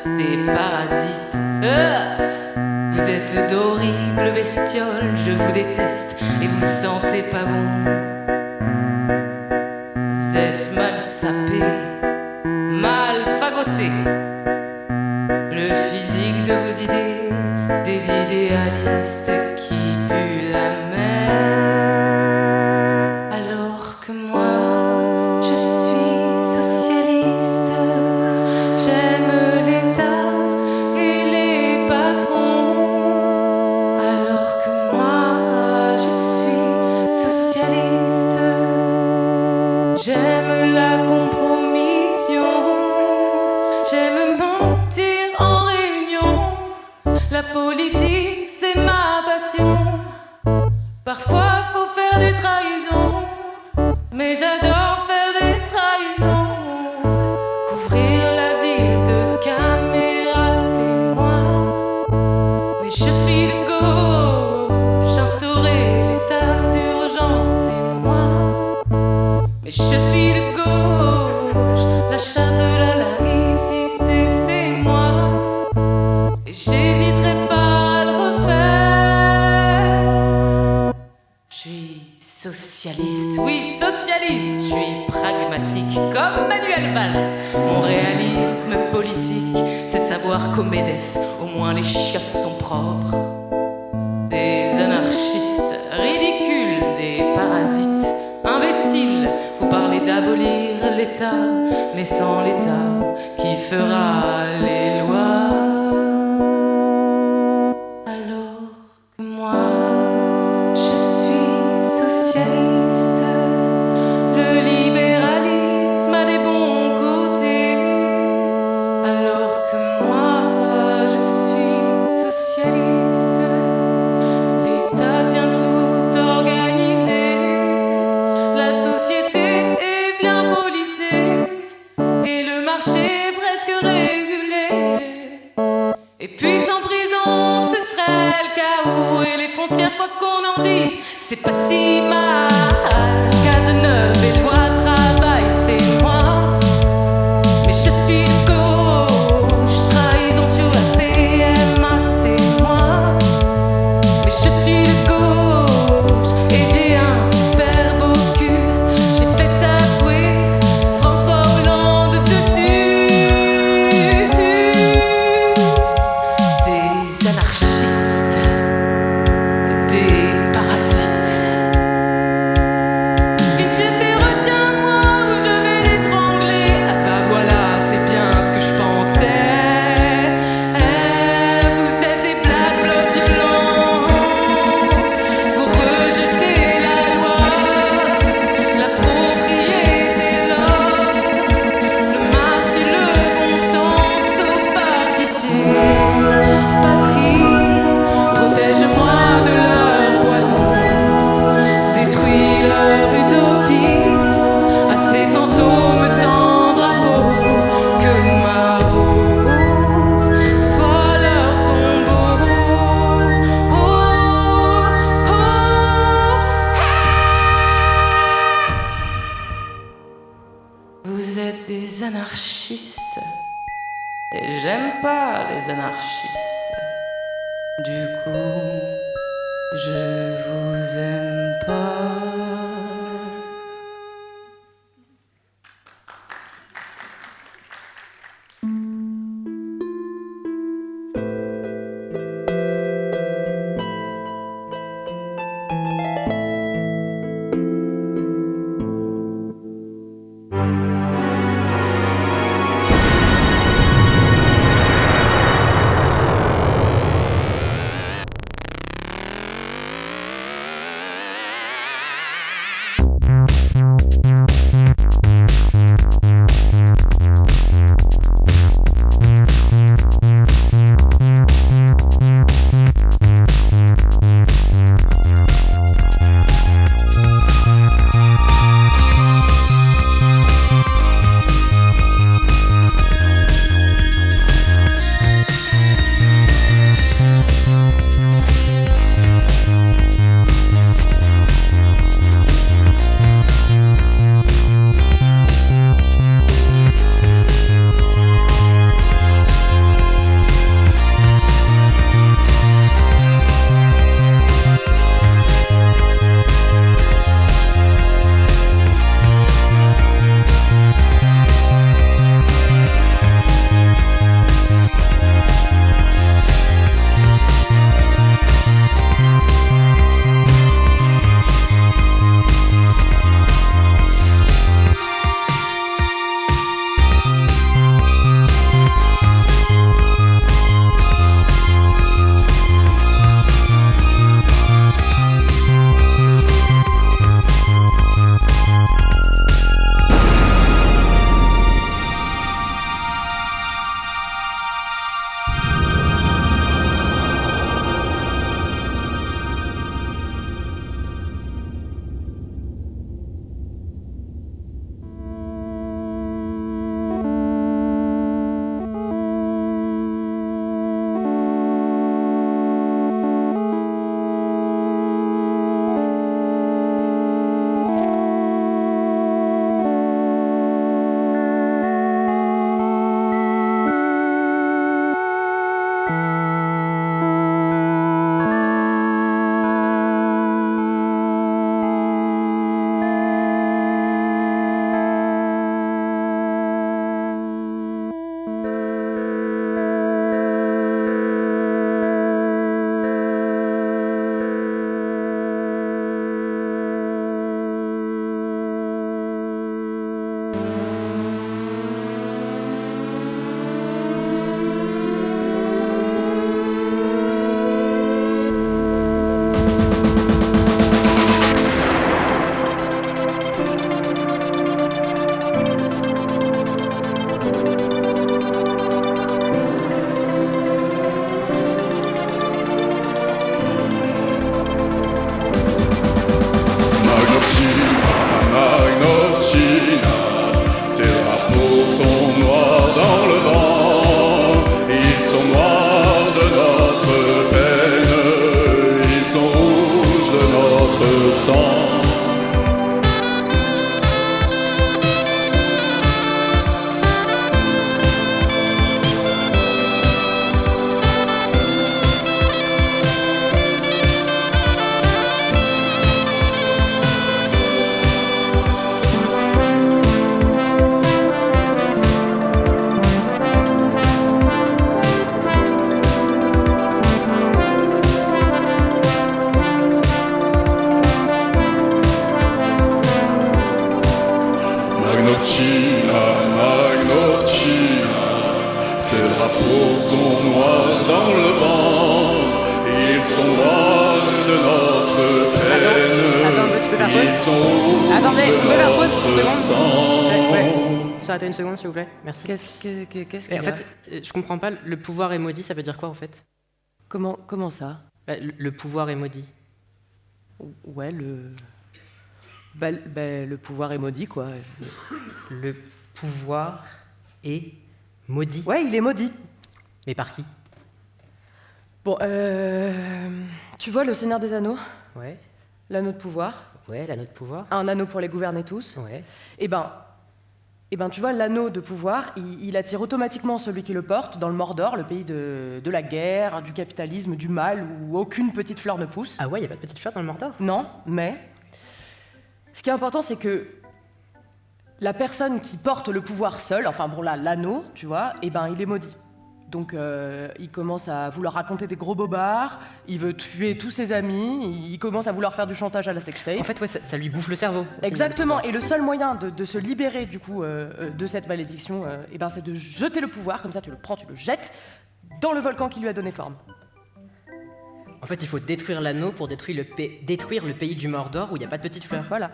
des parasites. Vous êtes d'horribles bestioles, je vous déteste et vous sentez pas bon. Vous êtes mal sapé, mal fagoté. Le physique de vos idées, des idéalistes qui puent la mer. Alors que moi, je suis socialiste, j'aime l'État et les patrons. Alors que moi, je suis socialiste, j'aime la compromission, j'aime mentir en réunion. La politique, c'est ma passion. Parfois, faut faire des trahisons, mais j'adore faire des trahisons. Couvrir la ville de caméras, c'est moi. Mais je suis de gauche, instaurer l'état d'urgence, c'est moi. Mais je suis de gauche, la charte de la laïcité, c'est moi. Et j'hésiterai pas à le refaire. Je suis socialiste, oui socialiste. Je suis pragmatique comme Manuel Valls. Mon réalisme politique, c'est savoir qu'au MEDEF, au moins les chiottes sont propres. Des anarchistes ridicules, des parasites imbéciles. Vous parlez d'abolir l'État, mais sans l'État qui fera les lois. Alors que moi, je suis socialiste, le libéralisme a des bons côtés. Alors que moi, je suis socialiste, l'État tient tout organisé, la société est bien policée et le marché presque régulé. Et puis sans prison, ce serait le chaos. Et les frontières, quoi qu'on en dise, c'est pas si mal. Cazeneuve et loi travail, c'est moi. Mais je suis de gauche, trahison sur la PMA, c'est moi. Mais je suis de gauche et j'ai un super beau cul. J'ai fait tatouer François Hollande dessus. Des anarchistes, des parasites. Vite j'étais retiens-moi ou je vais l'étrangler. Ah bah voilà, c'est bien ce que je pensais. Vous êtes des black blocs violents. Faut rejeter la loi, la propriété, l'or, le marché, le bon sens, oh par pitié. Patrie, protège-moi de leur poison, détruis leur utopie, à ces fantômes sans drapeau, que ma rose soit leur tombeau. Vous êtes des anarchistes, et j'aime pas les anarchistes. Du coup, je vous aime pas. Nos drapeaux sont noirs dans le vent, ils sont noirs de notre peine. Attends un peu, tu peux faire Ils pause? sont rouges Attendez, de vous pouvez faire pause notre une seconde? Ouais. sang. Vous arrêtez une seconde, s'il vous plaît? Merci. Qu'est-ce qu'il Et y en a? fait, je comprends pas, le pouvoir est maudit, ça veut dire quoi en fait? Comment ça? Le pouvoir est maudit. Ouais, le pouvoir est maudit, quoi. Le pouvoir est maudit. Ouais, il est maudit. Mais par qui? Bon, tu vois le Seigneur des Anneaux? Ouais, L'anneau de pouvoir? ouais, l'anneau de pouvoir. Un anneau pour les gouverner tous? Ouais. Eh ben, tu vois, l'anneau de pouvoir, il attire automatiquement celui qui le porte dans le Mordor, le pays de la guerre, du capitalisme, du mal, où aucune petite fleur ne pousse. Ah ouais, y a pas de petite fleur dans le Mordor? Non, mais ce qui est important, c'est que la personne qui porte le pouvoir seul, enfin bon là, l'anneau, tu vois, eh ben, il est maudit. Donc il commence à vouloir raconter des gros bobards, il veut tuer tous ses amis, il commence à vouloir faire du chantage à la sextape. En fait, ouais, ça lui bouffe le cerveau. Exactement, et le seul moyen de se libérer du coup de cette malédiction, eh ben, c'est de jeter le pouvoir, comme ça tu le prends, tu le jettes dans le volcan qui lui a donné forme. En fait, il faut détruire l'anneau pour détruire le pays du Mordor où il n'y a pas de petite fleur. Voilà.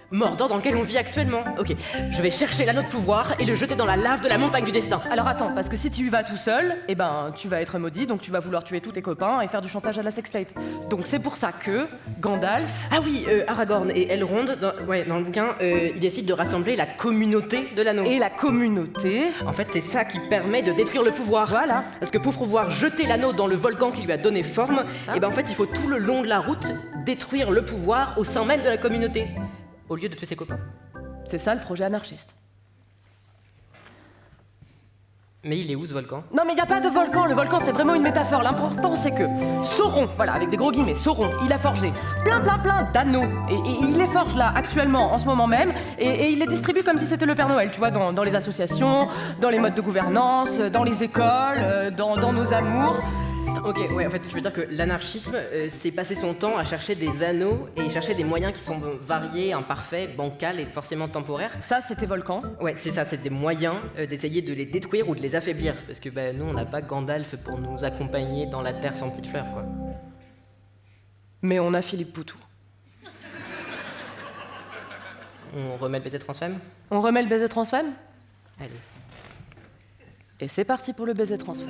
Mordor dans lequel on vit actuellement. Ok, je vais chercher l'anneau de pouvoir et le jeter dans la lave de la montagne du destin. Alors attends, parce que si tu y vas tout seul, eh ben tu vas être maudit, donc tu vas vouloir tuer tous tes copains et faire du chantage à la sextape. Donc c'est pour ça que Gandalf... Ah oui, Aragorn et Elrond, dans le bouquin, ils décident de rassembler la communauté de l'anneau. Et la communauté... En fait, c'est ça qui permet de détruire le pouvoir. Voilà. Parce que pour pouvoir jeter l'anneau dans le volcan qui lui a donné forme, Ça. et ben en fait, il faut tout le long de la route détruire le pouvoir au sein même de la communauté, au lieu de tuer ses copains. C'est ça le projet anarchiste. Mais il est où ce volcan? Non mais il n'y a pas de volcan, le volcan c'est vraiment une métaphore. L'important c'est que Sauron, voilà, avec des gros guillemets, Sauron, il a forgé plein d'anneaux. Et il les forge là, actuellement, en ce moment même, et il les distribue comme si c'était le Père Noël, tu vois, dans les associations, dans les modes de gouvernance, dans les écoles, dans nos amours. Ok, ouais, en fait, tu veux dire que l'anarchisme, c'est passer son temps à chercher des anneaux et chercher des moyens qui sont variés, imparfaits, bancals et forcément temporaires. Ça c'était Volcan. Ouais, c'est ça, c'est des moyens d'essayer de les détruire ou de les affaiblir. Parce que bah, nous, on n'a pas Gandalf pour nous accompagner dans la terre sans petite fleur, quoi. Mais on a Philippe Poutou. On remet le baiser transfemme? On remet le baiser transfemme? Allez. Et c'est parti pour le baiser transfemme.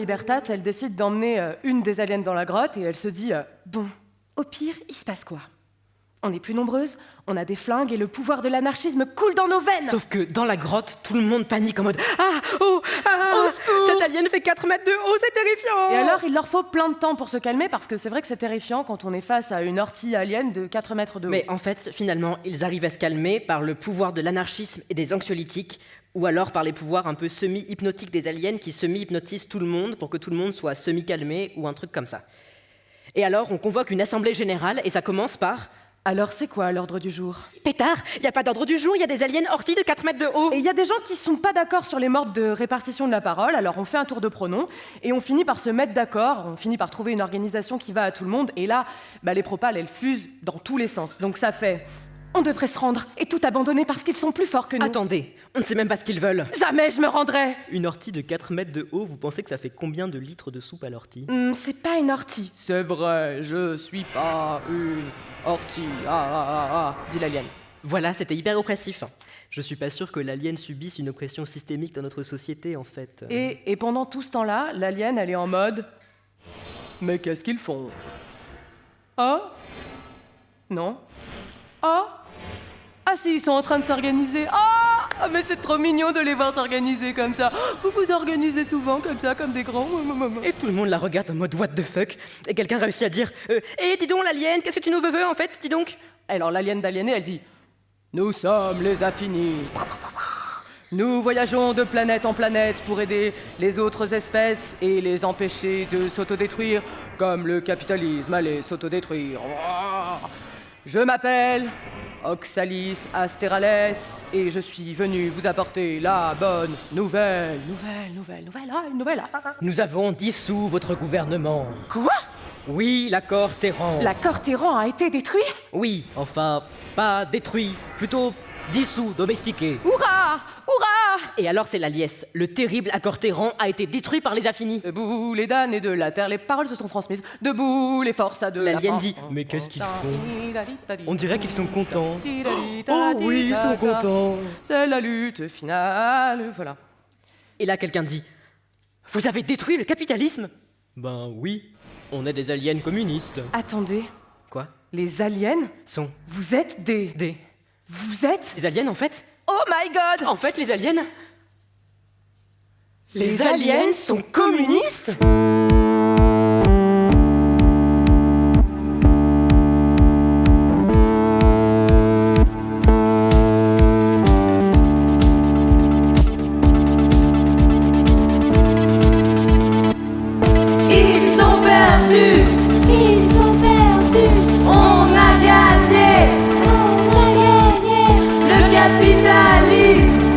Libertat, elle décide d'emmener une des aliens dans la grotte et elle se dit bon, au pire, il se passe quoi? On est plus nombreuses, on a des flingues et le pouvoir de l'anarchisme coule dans nos veines. Sauf que dans la grotte, tout le monde panique en mode « Ah, oh, ah, cette alien fait 4 mètres de haut, c'est terrifiant !» Et alors, il leur faut plein de temps pour se calmer parce que c'est vrai que c'est terrifiant quand on est face à une ortie alien de 4 mètres de haut. Mais en fait, finalement, ils arrivent à se calmer par le pouvoir de l'anarchisme et des anxiolytiques, ou alors par les pouvoirs un peu semi-hypnotiques des aliens qui semi-hypnotisent tout le monde pour que tout le monde soit semi-calmé ou un truc comme ça. Et alors, on convoque une assemblée générale et ça commence par... Alors, c'est quoi l'ordre du jour? Pétard, il n'y a pas d'ordre du jour, il y a des aliens orties de 4 mètres de haut. Et il y a des gens qui sont pas d'accord sur les modes de répartition de la parole, alors on fait un tour de pronoms, et on finit par se mettre d'accord, on finit par trouver une organisation qui va à tout le monde, et là, les propales, elles fusent dans tous les sens. Donc ça fait... On devrait se rendre et tout abandonner parce qu'ils sont plus forts que nous. Attendez, on ne sait même pas ce qu'ils veulent. Jamais je me rendrai. Une ortie de 4 mètres de haut, vous pensez que ça fait combien de litres de soupe à l'ortie? C'est pas une ortie. C'est vrai, je suis pas une ortie. Dit l'alien. Voilà, c'était hyper oppressif. Je suis pas sûr que l'alien subisse une oppression systémique dans notre société, en fait. Et pendant tout ce temps-là, l'alien, elle est en mode... Mais qu'est-ce qu'ils font? Ah? Non? Ah? Ah si, ils sont en train de s'organiser. Ah, mais c'est trop mignon de les voir s'organiser comme ça. Vous vous organisez souvent comme ça, comme des grands. Et tout le monde la regarde en mode what the fuck. Et quelqu'un réussit à dire dis donc l'alien, qu'est-ce que tu nous veux en fait, dis donc? Alors l'alien d'aliéné, elle dit nous sommes les infinis. Nous voyageons de planète en planète pour aider les autres espèces et les empêcher de s'autodétruire comme le capitalisme allait s'autodétruire. Je m'appelle Oxalis Asterales et je suis venu vous apporter la bonne nouvelle. Nouvelle. Nous avons dissous votre gouvernement. Quoi? Oui, l'accord Terran. L'accord Terran a été détruit? Oui, enfin, pas détruit, plutôt dissous, domestiqué. Hurrah! Et alors c'est la liesse. Le terrible accord Terran a été détruit par les Infinis. Debout les damnés de la terre, les paroles se sont transmises. Debout les forces à deux. L'alien dit mais qu'est-ce qu'ils font? On dirait qu'ils sont contents. Oh oui, ils sont contents. C'est la lutte finale, voilà. Et là quelqu'un dit vous avez détruit le capitalisme? Ben oui, on est des aliens communistes. Attendez. Quoi? Les aliens sont... Vous êtes des... Vous êtes... Les aliens en fait? Oh my god! En fait les aliens... Les aliens sont communistes? Capitalisme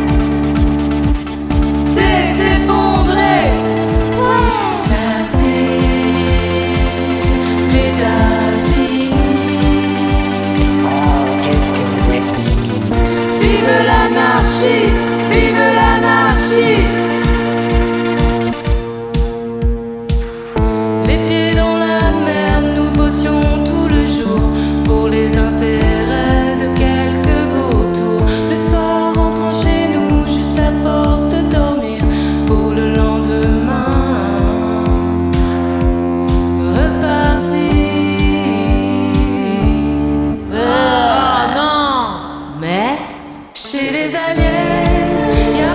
s'est effondré. Merci les infinis. Oh, qu'est-ce que vous êtes mimi. Vive l'anarchie, vive l'anarchie. Les pieds dans la mer, nous bossions tout le jour pour les intérêts de quelques vautours. Le soir, rentrant chez nous, juste la force de dormir pour le lendemain repartir. Oh non! Mais chez les aliens, y a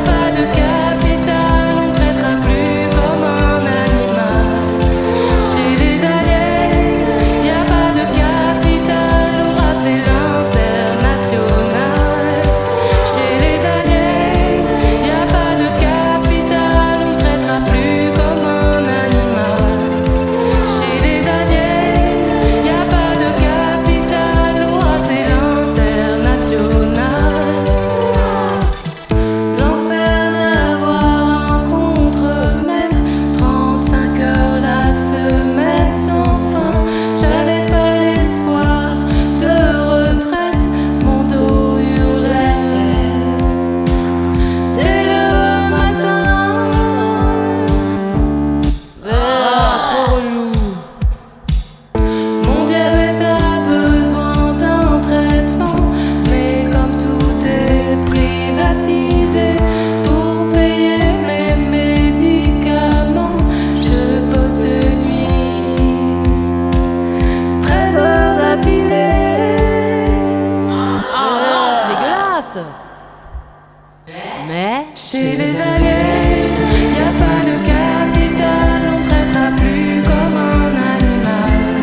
Mais Chez les aliens, y a pas de capital, on traitera plus comme un animal.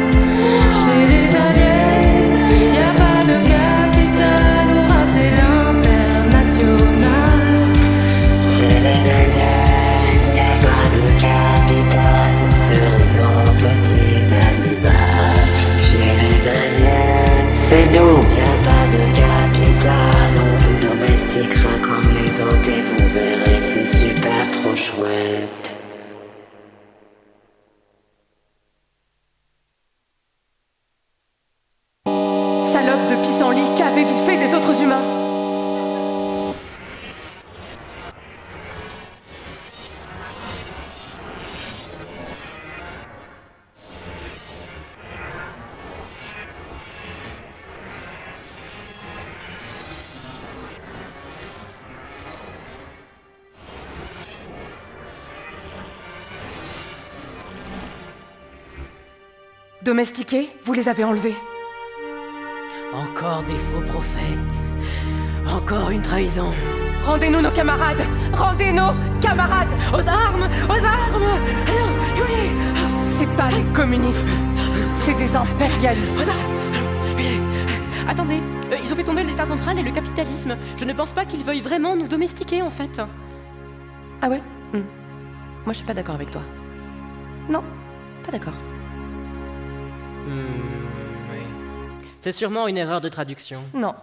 Chez les aliens, y a pas de capital, hurrah, c'est l'international. Chez les aliens, y a pas de capital pour survivre en petits animaux. Chez les aliens, c'est nous. Y a pas de capital, on vous domestiquera comme les autres et vous verrez, c'est super trop chouette. salope de pissenlit, qu'avez-vous fait des autres humains? Domestiqués, vous les avez enlevés. Encore des faux prophètes. Encore une trahison. Rendez-nous nos camarades! Rendez nos camarades! Aux armes! Aux armes! Alors, oui. C'est pas les communistes, c'est des impérialistes. Attendez, ils ont fait tomber l'État central et le capitalisme. Je ne pense pas qu'ils veuillent vraiment nous domestiquer, en fait. Ah ouais? Moi je suis pas d'accord avec toi. Non, pas d'accord. Oui. C'est sûrement une erreur de traduction. Non.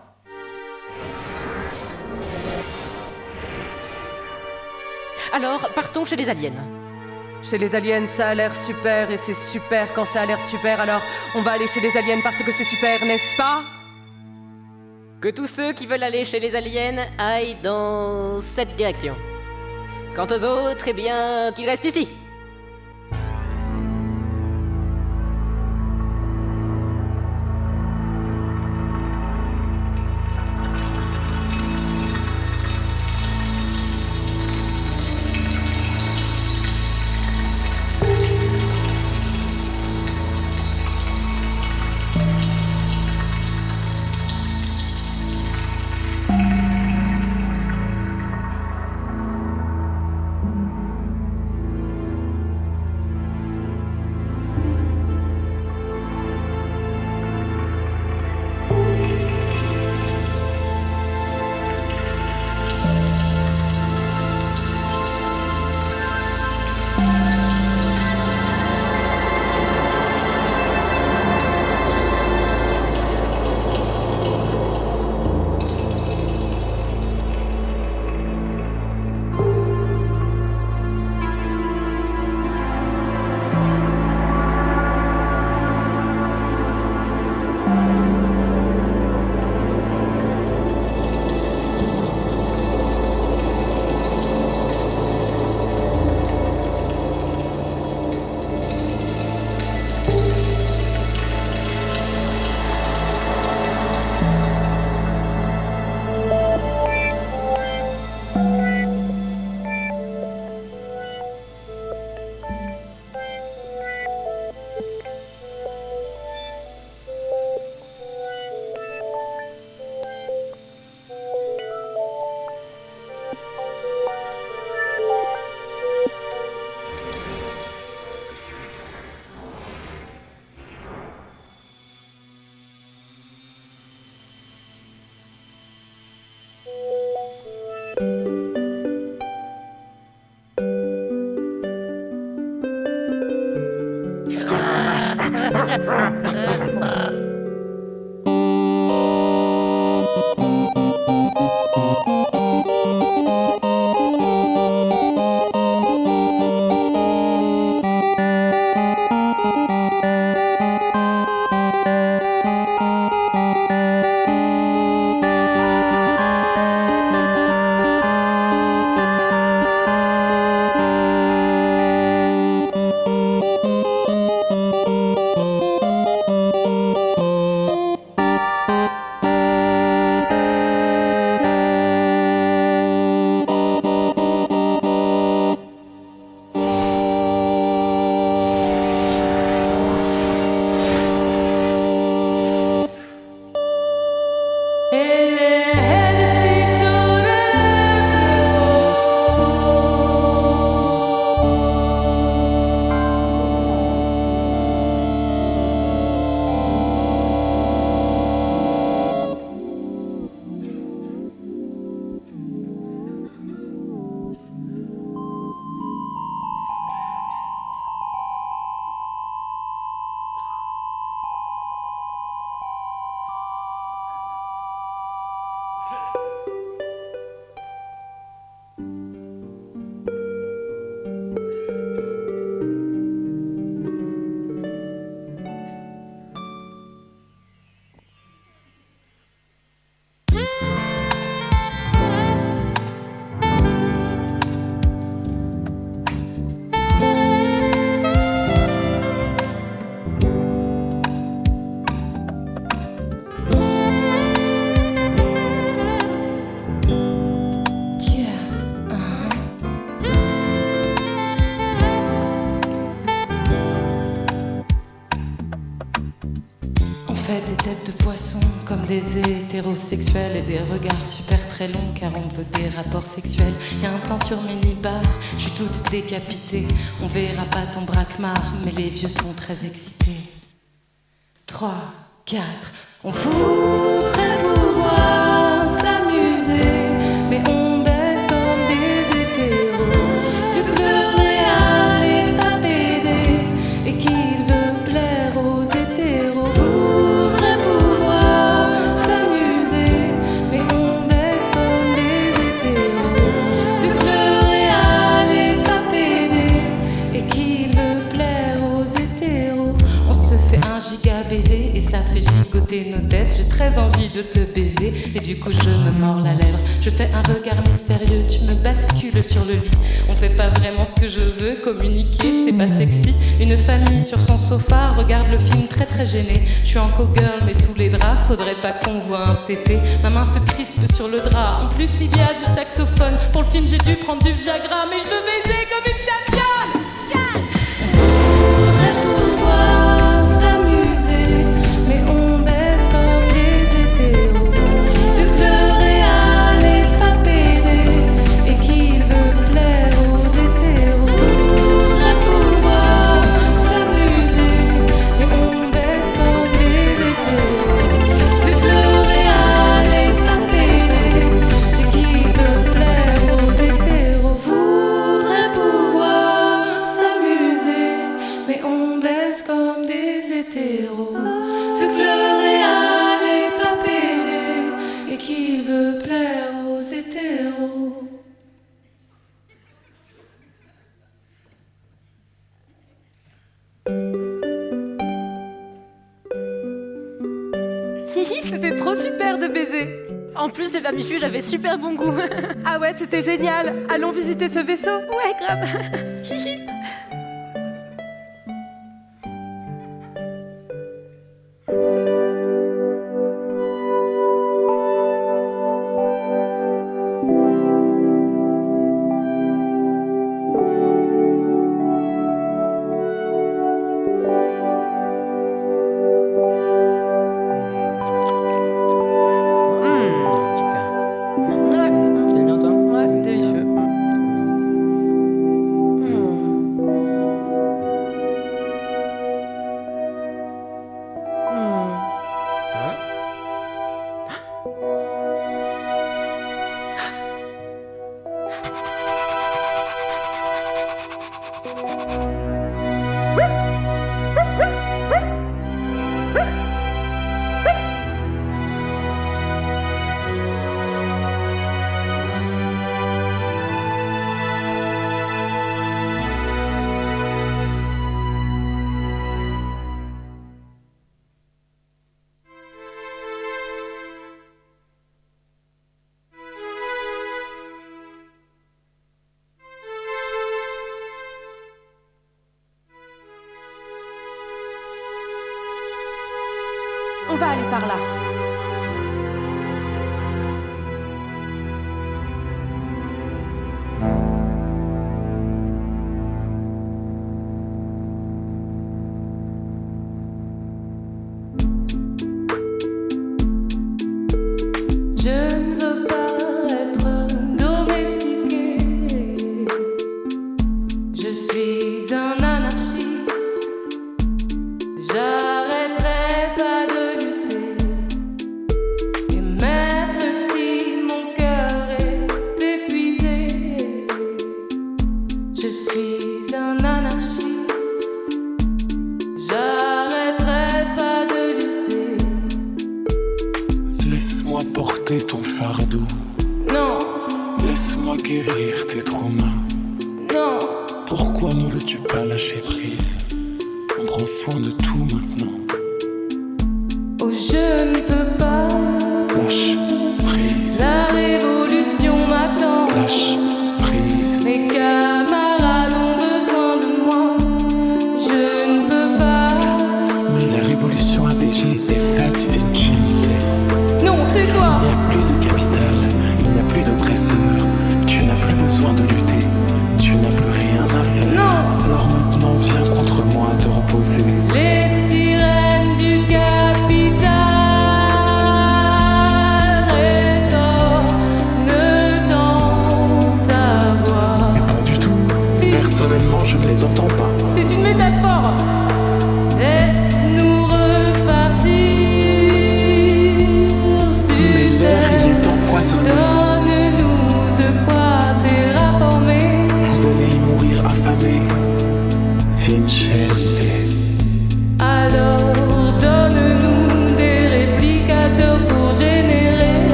Alors, partons chez les aliens. Chez les aliens, ça a l'air super et c'est super quand ça a l'air super, alors on va aller chez les aliens parce que c'est super, n'est-ce pas? Que tous ceux qui veulent aller chez les aliens aillent dans cette direction. Quant aux autres, eh bien, qu'ils restent ici. poissons comme des hétérosexuels et des regards super très longs car on veut des rapports sexuels. Y'a un plan sur minibar, je suis toute décapitée. On verra pas ton braquemar, mais les vieux sont très excités. 3, 4, on voudrait pouvoir s'amuser, mais on baisse comme des hétéros. Vu que le réel est pas BD et qu'il veut plaire aux hétéros. Voudrait pouvoir s'amuser, mais on baisse comme des hétéros. Vu que le réel est pas BD et qu'il veut plaire aux hétéros. On se fait un giga baiser et ça fait gigoter nos têtes. J'ai très envie de te baiser et du coup je me mords la lèvre. Je fais un regard mystérieux, tu me bascules sur le lit. On fait pas vraiment ce que je veux, communiquer c'est pas sexy. Une famille sur son sofa regarde le film très très gêné. Je suis en cowgirl mais sous les draps, faudrait pas qu'on voit un tété. Ma main se crispe sur le drap, en plus il y a du saxophone. Pour le film j'ai dû prendre du Viagra, mais je veux baiser comme une tafiole. Mais on baisse comme des hétéros. Vu que le réel est pas pédé et qu'il veut plaire aux hétéros. Voudrait pouvoir s'amuser, mais on baisse comme des hétéros. Vu que le réel est pas pédé et qu'il veut plaire aux hétéros. Voudrait pouvoir s'amuser, mais on baisse comme des hétéros. Vu que le réel est pas pédé et qu'il veut plaire aux hétéros. Hihi, c'était trop super de baiser. En plus de vermifuge, j'avais super bon goût. Ah ouais, c'était génial. Allons visiter ce vaisseau. Ouais, grave. Hihi. On va aller par là. Je ne veux pas être domestiquée. Je suis un anarchiste. J'arrêterai pas de lutter. Et même si mon cœur est épuisé, je suis un anarchiste. J'arrêterai pas de lutter. Laisse-moi porter ton fardeau. Non, Laisse-moi guérir tes traumas. non. Pourquoi ne veux-tu pas lâcher prise? On prend soin de tout maintenant. Oh, je ne peux pas. Lâche prise. La révolution m'attend. Lâche prise. Mes camarades ont besoin de moi. Je ne peux pas. Mais la révolution a déjà été faite, Vincente. Non, tais-toi. Il n'y a plus de capital, il n'y a plus d'oppresseur. Tu n'as plus besoin de lutter, tu n'as plus rien à faire. Non. Alors maintenant viens contre moi te reposer. Les sirènes du capital.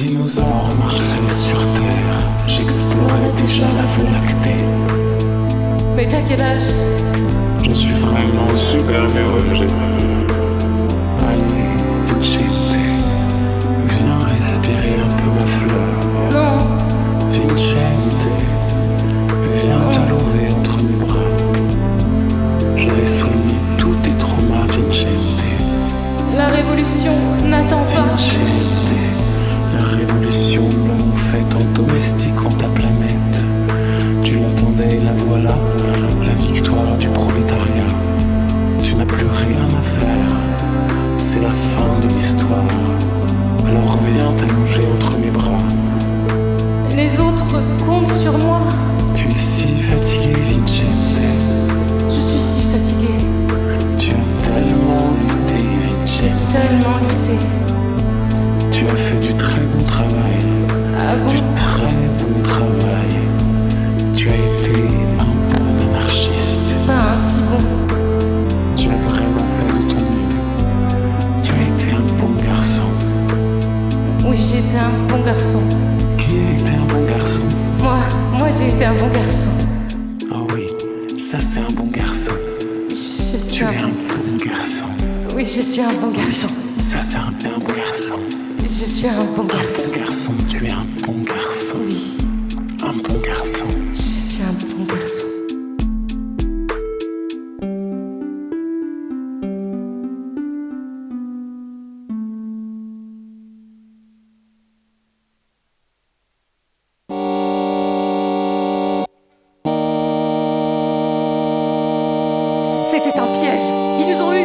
dinosaures marchaient sur Terre, j'explorais déjà la Voie lactée. Mais t'as quel âge? Je suis vraiment super heureux. Allez, Vincente, viens respirer un peu ma fleur. Non. Vincente, viens te lever entre mes bras. Je vais soigner tous tes traumas, Vincente. La révolution n'attend pas. Vincente, la révolution, nous l'avons faite en domestiquant ta planète. Tu l'attendais, la voilà, la victoire du prolétariat. Tu n'as plus rien à faire, c'est la fin de l'histoire. Alors viens t'allonger entre mes bras. Les autres comptent sur moi. Tu es si fatigué, Vincente. Je suis si fatiguée. Tu as tellement lutté, J'ai Vincente. tellement lutté. Tu as fait du très bon travail. Ah Du bon? très bon travail. Tu as été un bon anarchiste. Pas un si bon. Tu as vraiment fait de ton mieux. Tu as été un bon garçon. Oui, j'ai été un bon garçon. Qui a été un bon garçon? Moi j'ai été un bon garçon. Oh oui, ça c'est un bon garçon. Je suis Tu es un un bon garçon. bon garçon. Oui, je suis un bon garçon. Ça c'est un bien bon garçon. Je suis un bon Un garçon. bon garçon, tu es un bon garçon. Oui, Un bon garçon. je suis un bon garçon. C'était un piège. Ils nous ont eu.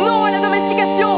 Non à la domestication.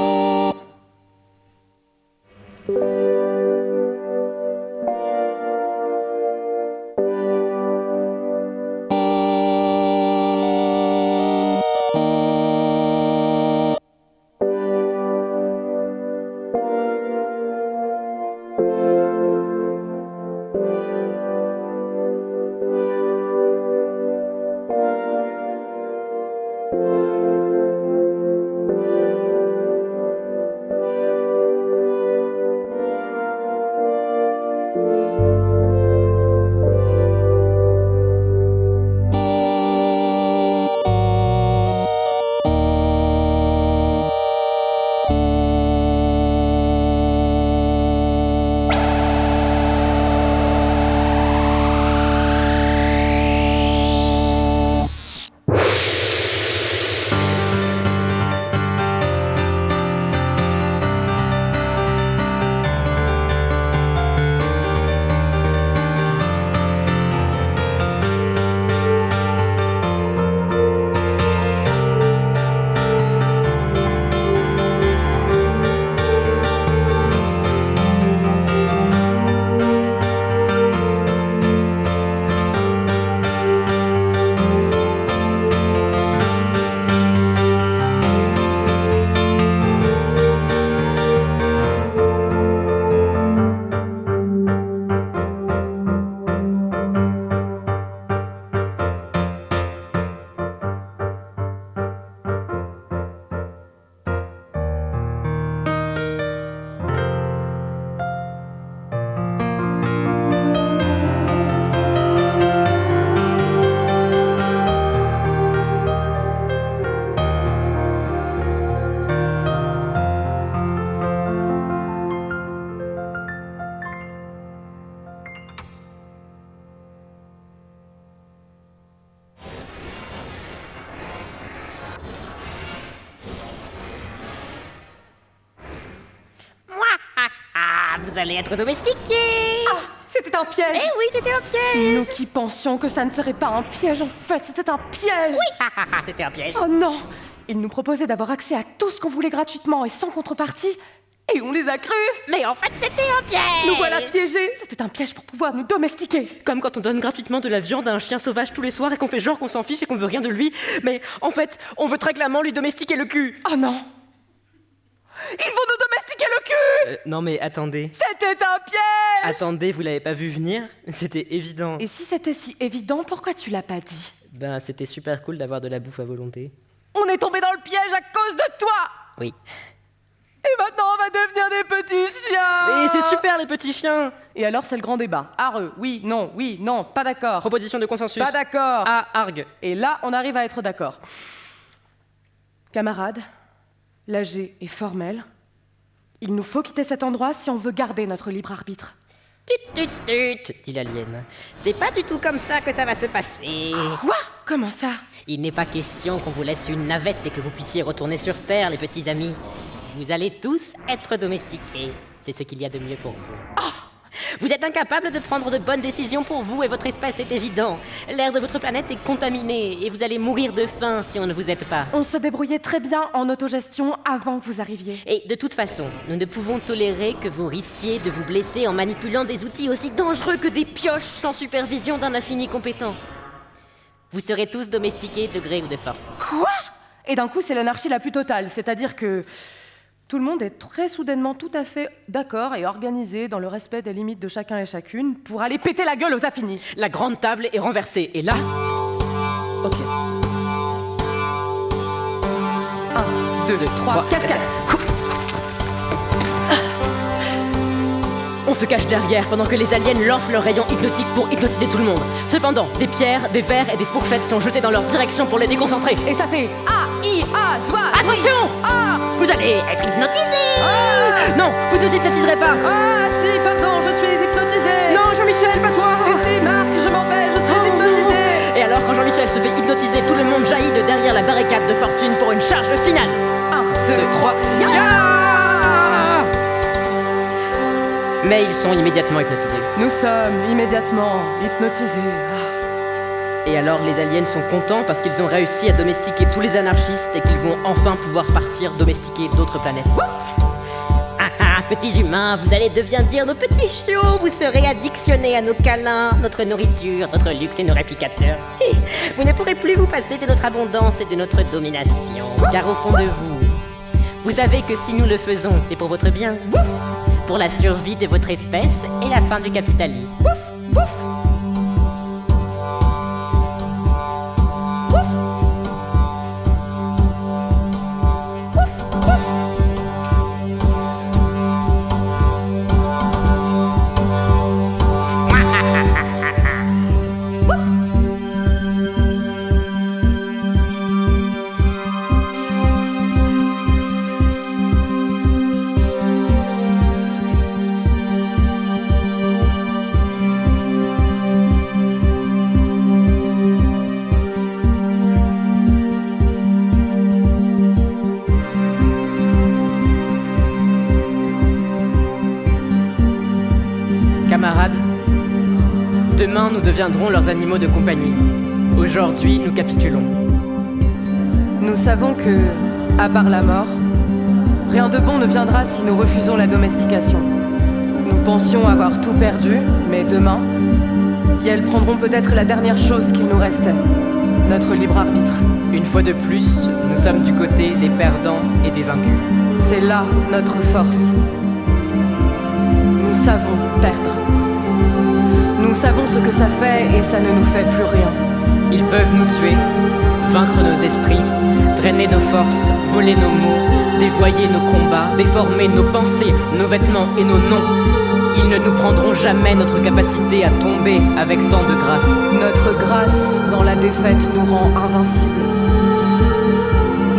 Vous allez être domestiqués. Ah, c'était un piège. Eh oui, c'était un piège. Nous qui pensions que ça ne serait pas un piège, en fait, c'était un piège. Oui, c'était un piège. Oh non. Ils nous proposaient d'avoir accès à tout ce qu'on voulait gratuitement et sans contrepartie. Et on les a crus. Mais en fait, c'était un piège. Nous voilà piégés. C'était un piège pour pouvoir nous domestiquer. Comme quand on donne gratuitement de la viande à un chien sauvage tous les soirs et qu'on fait genre qu'on s'en fiche et qu'on veut rien de lui. Mais en fait, on veut très clairement lui domestiquer le cul. Oh non. Ils vont nous domestiquer le cul. Non mais attendez. C'était un piège. Attendez, vous l'avez pas vu venir? C'était évident. Et si c'était si évident, pourquoi tu l'as pas dit? Ben, c'était super cool d'avoir de la bouffe à volonté. On est tombé dans le piège à cause de toi. Oui. Et maintenant, on va devenir des petits chiens. Et c'est super les petits chiens. Et alors, c'est le grand débat. Areux, oui, non, pas d'accord. Proposition de consensus. Pas d'accord. A, argue. Et là, on arrive à être d'accord. Camarades, l'AG est formel. Il nous faut quitter cet endroit si on veut garder notre libre arbitre. Tut, dit l'alien. C'est pas du tout comme ça que ça va se passer. Quoi? Comment ça? Il n'est pas question qu'on vous laisse une navette et que vous puissiez retourner sur Terre, les petits amis. Vous allez tous être domestiqués. C'est ce qu'il y a de mieux pour vous. Vous êtes incapables de prendre de bonnes décisions pour vous et votre espèce est évident. L'air de votre planète est contaminé et vous allez mourir de faim si on ne vous aide pas. On se débrouillait très bien en autogestion avant que vous arriviez. Et de toute façon, nous ne pouvons tolérer que vous risquiez de vous blesser en manipulant des outils aussi dangereux que des pioches sans supervision d'un infini compétent. Vous serez tous domestiqués de gré ou de force. Quoi? Et d'un coup, c'est l'anarchie la plus totale, c'est-à-dire que tout le monde est très soudainement tout à fait d'accord et organisé dans le respect des limites de chacun et chacune pour aller péter la gueule aux affinis. La grande table est renversée. Et là... Ok. 1, 2, 3, cascade. On se cache derrière pendant que les aliens lancent leurs rayons hypnotiques pour hypnotiser tout le monde. Cependant, des pierres, des verres et des fourchettes sont jetés dans leur direction pour les déconcentrer. Et ça fait A-I-A-Zwa. Attention! Vous allez être hypnotisés. Non, vous ne hypnotiserez pas. Ah si, pardon, je suis hypnotisé. Non, Jean-Michel, pas toi. Et si, Marc, je m'en vais, je suis hypnotisé. Et alors, quand Jean-Michel se fait hypnotiser, tout le monde jaillit de derrière la barricade de fortune pour une charge finale. 1, 2, 3, Mais ils sont immédiatement hypnotisés. Nous sommes immédiatement hypnotisés. Et alors, les aliens sont contents parce qu'ils ont réussi à domestiquer tous les anarchistes et qu'ils vont enfin pouvoir partir domestiquer d'autres planètes. Petits humains, vous allez devenir nos petits chiots. Vous serez addictionnés à nos câlins, notre nourriture, notre luxe et nos réplicateurs. Vous ne pourrez plus vous passer de notre abondance et de notre domination. Car au fond de vous, vous savez que si nous le faisons, c'est pour votre bien. Pour la survie de votre espèce et la fin du capitalisme. Camarades, demain nous deviendrons leurs animaux de compagnie. Aujourd'hui, nous capitulons. Nous savons que, à part la mort, rien de bon ne viendra si nous refusons la domestication. Nous pensions avoir tout perdu, mais demain, elles prendront peut-être la dernière chose qu'il nous restait, notre libre arbitre. Une fois de plus, nous sommes du côté des perdants et des vaincus. C'est là notre force. Nous savons perdre. Nous savons ce que ça fait et ça ne nous fait plus rien. Ils peuvent nous tuer, vaincre nos esprits, drainer nos forces, voler nos mots, dévoyer nos combats, déformer nos pensées, nos vêtements et nos noms. Ils ne nous prendront jamais notre capacité à tomber avec tant de grâce. Notre grâce dans la défaite nous rend invincibles.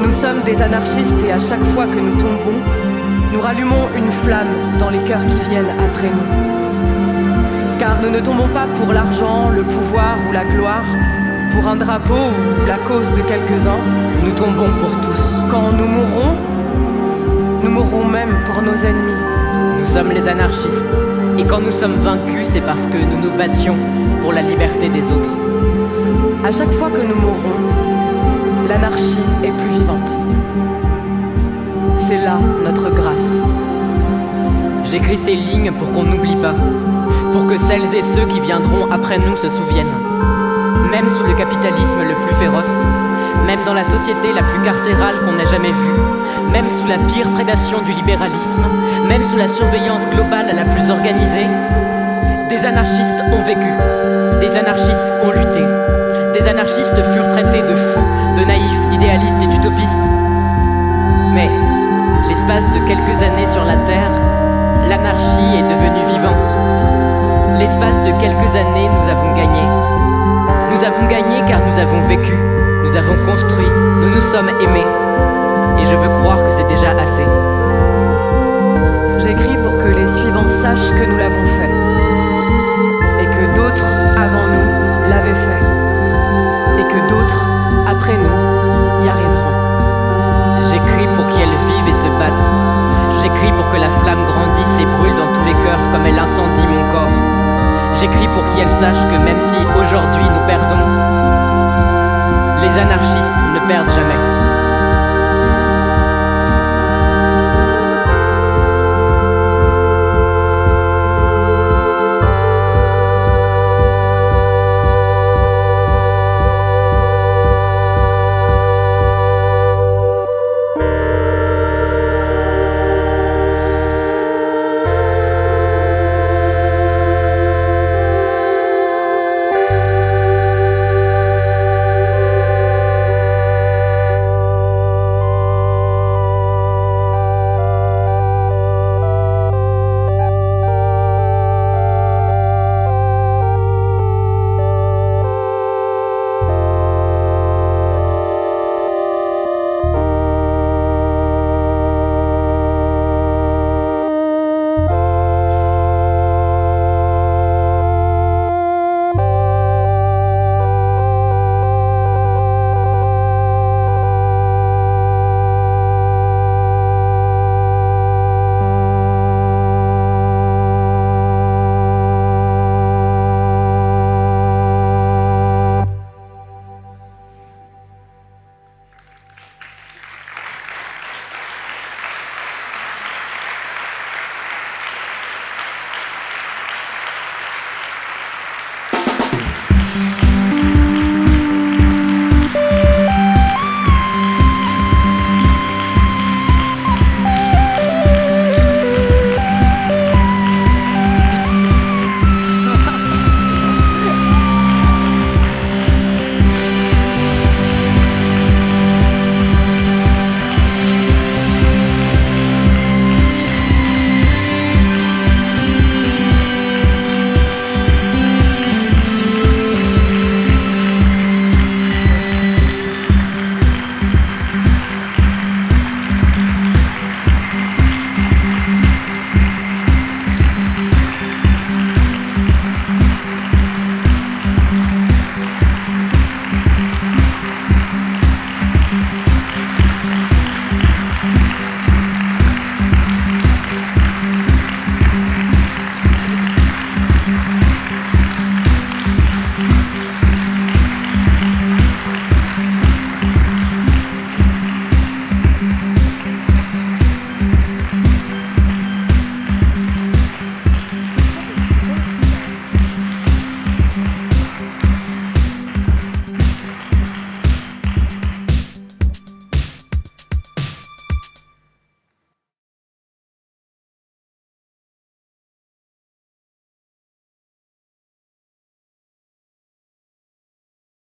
Nous sommes des anarchistes et à chaque fois que nous tombons, nous rallumons une flamme dans les cœurs qui viennent après nous. Car nous ne tombons pas pour l'argent, le pouvoir ou la gloire, pour un drapeau ou la cause de quelques-uns. Nous tombons pour tous. Quand nous mourrons même pour nos ennemis. Nous sommes les anarchistes. Et quand nous sommes vaincus, c'est parce que nous nous battions pour la liberté des autres. À chaque fois que nous mourrons, l'anarchie est plus vivante. C'est là notre grâce. J'écris ces lignes pour qu'on n'oublie pas, pour que celles et ceux qui viendront après nous se souviennent. Même sous le capitalisme le plus féroce, même dans la société la plus carcérale qu'on n'a jamais vue, même sous la pire prédation du libéralisme, même sous la surveillance globale la plus organisée, des anarchistes ont vécu, des anarchistes ont lutté, des anarchistes furent traités de fous, de naïfs, d'idéalistes et d'utopistes. Mais, l'espace de quelques années sur la Terre, L'anarchie est devenue vivante. L'espace de quelques années, nous avons gagné. Nous avons gagné car nous avons vécu, nous avons construit, nous nous sommes aimés. Et je veux croire que c'est déjà assez. J'écris pour que les suivants sachent que nous l'avons fait. Et que d'autres avant nous l'avaient fait. Et que d'autres après nous y arriveront. J'écris pour qu'elles vivent et se battent. J'écris pour que la flamme grandisse et brûle dans tous les cœurs comme elle incendie mon corps. J'écris pour qu'elles sachent que même si aujourd'hui nous perdons, les anarchistes ne perdent jamais.